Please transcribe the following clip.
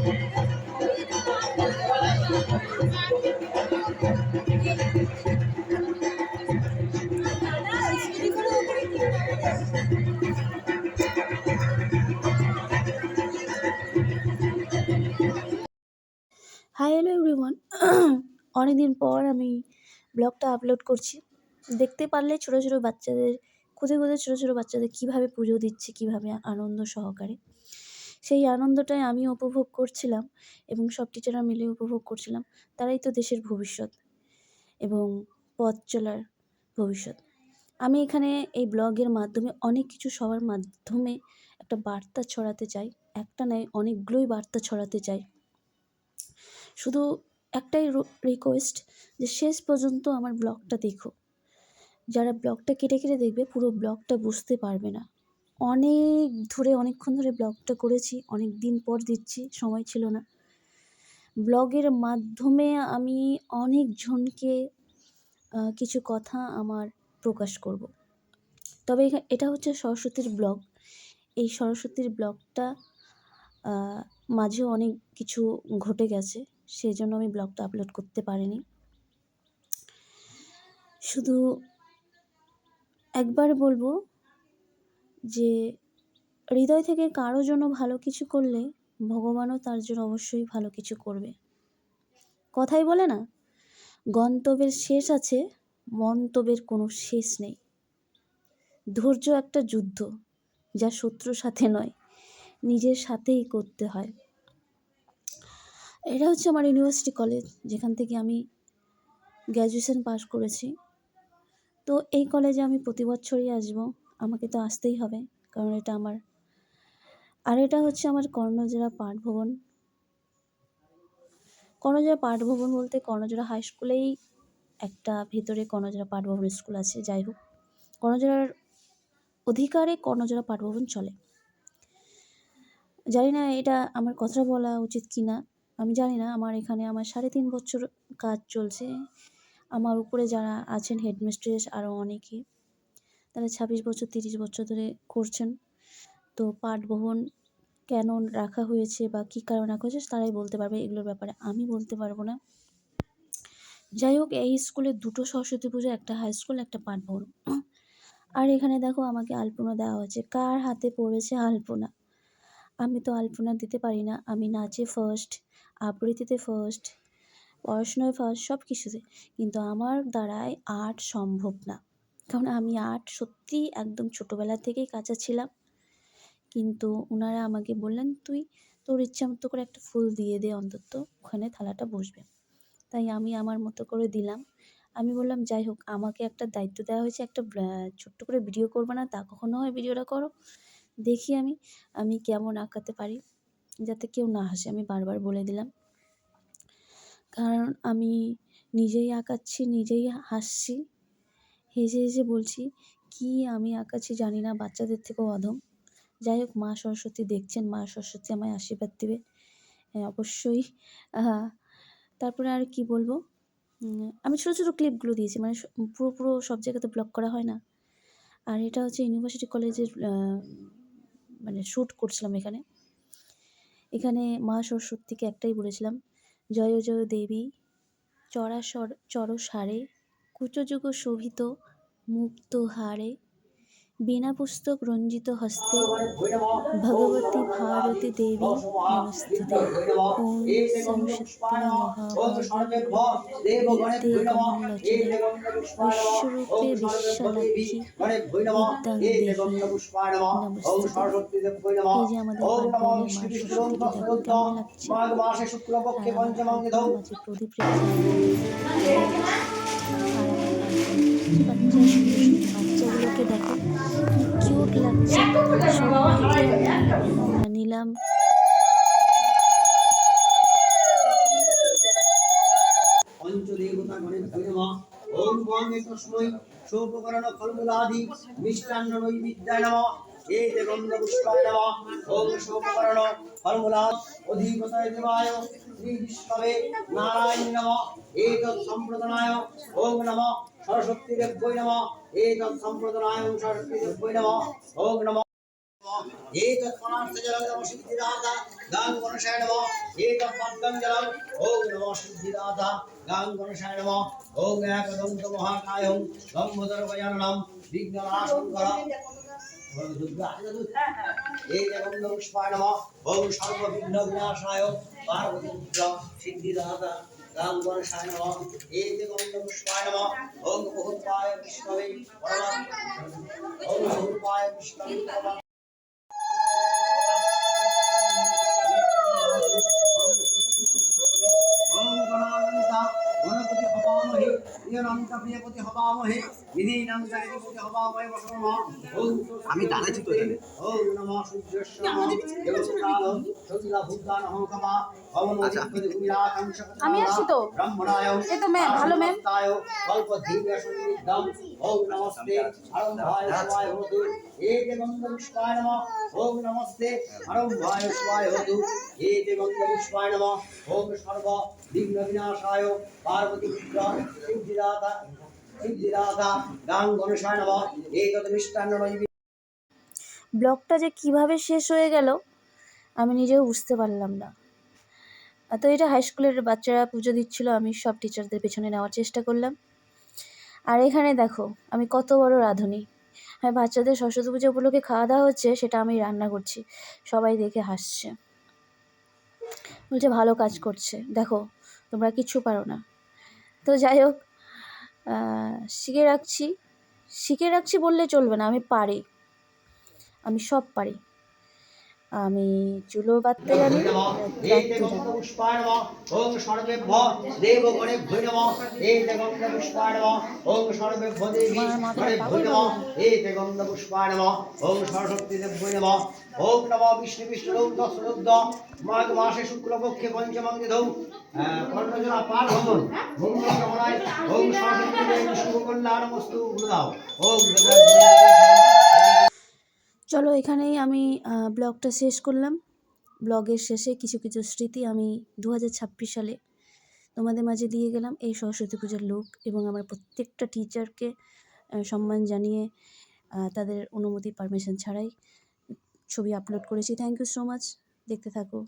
Hi hello everyone, অনেকদিন পর আমি ব্লগটা আপলোড করছি। দেখতে পারলে ছোটো ছোটো বাচ্চাদের খুদে ছোটো ছোটো বাচ্চাদের কীভাবে পুজো দিচ্ছে, কীভাবে আনন্দ সহকারে, সেই আনন্দটাই আমি উপভোগ করছিলাম এবং সব টিচাররা মিলে উপভোগ করছিলাম। তারাই তো দেশের ভবিষ্যৎ এবং পথ চলার ভবিষ্যৎ। আমি এখানে এই ব্লগের মাধ্যমে অনেক কিছু সবার মাধ্যমে একটা বার্তা ছড়াতে চাই। একটা নয়, অনেকগুলোই বার্তা ছড়াতে চাই। শুধু একটাই রিকোয়েস্ট যে শেষ পর্যন্ত আমার ব্লগটা দেখো। যারা ব্লগটা কেটে কেটে দেখবে পুরো ব্লগটা বুঝতে পারবে না। অনেকক্ষণ ধরে ব্লগটা করেছি, অনেক দিন পর দিচ্ছি, সময় ছিল না। ব্লগের মাধ্যমে আমি অনেকজনকে কিছু কথা আমার প্রকাশ করব। তবে এটা হচ্ছে সরস্বতীর ব্লগ। এই সরস্বতীর ব্লগটা মাঝেও অনেক কিছু ঘটে গেছে, সেই জন্য আমি ব্লগটা আপলোড করতে পারিনি। শুধু একবার বলবো যে হৃদয় থেকে কারো জন্য ভালো কিছু করলে ভগবানও তার জন্য অবশ্যই ভালো কিছু করবে। কথাই বলে না, গন্তব্যের শেষ আছে, মন্তব্যের কোনো শেষ নেই। ধৈর্য একটা যুদ্ধ, যা শত্রুর সাথে নয়, নিজের সাথেই করতে হয়। এটা হচ্ছে আমার ইউনিভার্সিটি কলেজ, যেখান থেকে আমি গ্র্যাজুয়েশন পাস করেছি। তো এই কলেজে আমি প্রতি বছরই আসবো, আমাকে তো আসতেই হবে, কারণ এটা আমার। আর এটা হচ্ছে আমার কর্ণজোড়া পাঠভবন। কর্ণজোড়া পাঠভবন বলতে কর্ণজোড়া হাই স্কুলেই একটা ভেতরে কর্ণজোড়া পাঠভবন স্কুল আছে। যাই হোক, কর্ণজোড়ার অধিকারে কর্ণজোড়া পাঠভবন চলে। জানি না এটা আমার কথা বলা উচিত কি না, আমি জানি না। আমার এখানে আমার 3.5 বছর কাজ চলছে। আমার উপরে যারা আছেন হেডমিস্ট্রেস আরও অনেকে, তারা 26 বছর 30 বছর ধরে করছেন। তো পাঠভবন কেন রাখা হয়েছে বা কী কারণে রাখা হয়েছে তারাই বলতে পারবে, এগুলোর ব্যাপারে আমি বলতে পারবো না। যাই হোক, এই স্কুলে 2টো সরস্বতী পুজো, একটা হাই স্কুল, একটা পাঠভবন। আর এখানে দেখো আমাকে আলপনা দেওয়া হয়েছে। কার হাতে পড়েছে আলপনা? আমি তো আলপনা দিতে পারি না। আমি নাচে ফার্স্ট, আবৃত্তিতে ফার্স্ট, পড়াশোনায় ফার্স্ট, সব কিছুতে। কিন্তু আমার দ্বারায় আর্ট সম্ভব না, কারণ আমি আর্ট সত্যি একদম ছোটোবেলা থেকেই কাঁচা ছিলাম। কিন্তু ওনারা আমাকে বললেন, তুই তোর ইচ্ছা মতো করে একটা ফুল দিয়ে দে, অন্তত ওখানে থালাটা বসবে। তাই আমি আমার মতো করে দিলাম। আমি বললাম, যাই হোক, আমাকে একটা দায়িত্ব দেওয়া হয়েছে, একটা ছোট্ট করে ভিডিও করবো না তা কখনো হয়, ভিডিওটা করো, দেখি আমি কেমন আঁকাতে পারি, যাতে কেউ না হাসে। আমি বারবার বলে দিলাম, কারণ আমি নিজেই আঁকাচ্ছি, নিজেই হাসছি, হেসে হেসে বলছি কি আমি আঁকাচ্ছি জানি না, বাচ্চাদের থেকেও অধম। যাই হোক, মা সরস্বতী দেখছেন, মা সরস্বতী আমায় আশীর্বাদ দেবে অবশ্যই। তারপরে আর কি বলবো, আমি ছোটো ছোটো ক্লিপগুলো দিয়েছি, মানে পুরো সব জায়গাতে ব্লগ করা হয় না। আর এটা হচ্ছে ইউনিভার্সিটি কলেজের মানে শ্যুট করছিলাম এখানে মা সরস্বতীকে একটাই বলেছিলাম, জয় জয় দেবী চর সারে, কুচযুগ শোভিত মুক্ত হারে, বিনা পুস্তক রঞ্জিত হস্তে, ভগবতী ভারতী দেবী নমস্তুতে। ওম সরস্বতী মহাভাগে বিদ্যে কমলোচনে বিশ্বরূপে বিশ্বলক্ষ্মী বিদ্যাং দেহি নমস্তুতে। এই যে আমাদের পাঠভবনের মা সরস্বতীকে দেখো কেমন লাগছে। আর আমার আলপনা মাঝে প্রদীপ রেখেছে, আর আমার বাচ্চা সুন্দর সুন্দর বাচ্চাগুলোকে দেখো কি কিউট লাগছে। সবাইকে আমি নিলাম। পঞ্চদেবতা গণেশ নমঃ। ওম ওম তস্मै সোপকরণ ফলমূলাদি মিষ্টান্ন নৈবেদ্যায় নমঃ। এতে গন্ধপুষ্পায় নমঃ। ওম সোপকরণ ফলমূলাদ অধিপতায় দেবায় শ্রী বিষ্ণবে নারায়ণ নমঃ। এতৎ সম্প্রদানায় ওম নমঃ সরস্বতী দেব্যৈ নমঃ। এতৎ সম্প্রদানায় সরস্বতী দেব্যৈ নমঃ। ওম নমঃ। एतत्परार्थजलं नमः सिद्धिदाता गां गणेशाय नमः एतत्पद्मं जलं ॐ नमः सिद्धिदाता गां गणेशाय नमः ॐ एकदन्तमहाकायं लम्बोदरगजाननं विघ्ननाशङ्कर पुष्पाय नमः ॐ सर्वविघ्नविनाशाय पार्वतीपुत्र सिद्धिदाता गां गणेशाय नमः पुष्पाय नमः ॐ बहुपाय विष्णवे ॐ बहुपाय विष्णवे ओम गणानंता गणपति हवामहे प्रियनाम का प्रियपति हवामहे विधिनाम का विधिपति हवामहे वसुमा ओम আমি দাঁড়াচ্ছি তো এখানে ওম নমঃ সূর্যস্য দেবতাল সঞ্জিলা ভূতান হকমা ওম নমঃ ভূমিরাকাং শক্তি আমি আসছি তো ব্রহ্মণায় এই তো ম্যাম ভালো ম্যাম কল্পধীর্য সন্নিধম ওম নমস্তে আরম্ভায় শিবায় হোতু एते गंधपुष्पाय नमः ओम नमस्ते आरंभाय शिवाय होतु एते गंधपुष्पाय नमः ओम सर्व विघ्न विनाशाय पार्वती पुत्र सिद्धिदाता गां गणेशाय नमः एतत् मिष्टान्न नैवेद्य। ব্লগটা যে কিভাবে শেষ হয়ে গেল আমি নিজেও বুঝতে পারলাম না। তো এটা হাই স্কুলের বাচ্চারা পুজো দিচ্ছিল, আমি সব টিচারদের পেছনে নেওয়ার চেষ্টা করলাম। আর এখানে দেখো আমি কত বড় রাঁধুনি। হ্যাঁ, বাচ্চাদের সরস্বতী পুজো উপলক্ষে খাওয়া দাওয়া হচ্ছে, সেটা আমি রান্না করছি। সবাই দেখে হাসছে, বলছে ভালো কাজ করছে, দেখো তোমরা কিচ্ছু পারো না। তো যাই হোক, শিখে রাখছি বললে চলবে না, আমি পারি, আমি সব পারি। আমি চুলো বাঁধতে জানি, রাঁধতে জানি। पुष्पाय नमः ओम सर्वेभ्यो देवगणेभ्यो नमः एते गन्धपुष्पाय नमः ओम सर्वेभ्यो देवीगणेभ्यो नमः एते गन्धपुष्पाय नमः ओम सरस्वतीदेभ्यो नमः ओम नमः विष्णु विष्णु दशरुद्ध माघ मासे शुक्लपक्षे पंचमं तिथौ कर्णजला पार भवन मंगलकामनाय ओम सरस्वतीदेवी शुभ कल्याणमस्तु गुरुदाव ओम। চলো এখানেই আমি ব্লগটা শেষ করলাম। ব্লগের শেষে কিছু কিছু স্মৃতি আমি 2026 সালে তোমাদের মাঝে দিয়ে গেলাম। এই সরস্বতী পূজার লুক এবং আমার প্রত্যেকটা টিচারকে সম্মান জানিয়ে তাদের অনুমতি পারমিশন ছাড়াই ছবি আপলোড করেছি। থ্যাংক ইউ সো মাচ, দেখতে থাকো।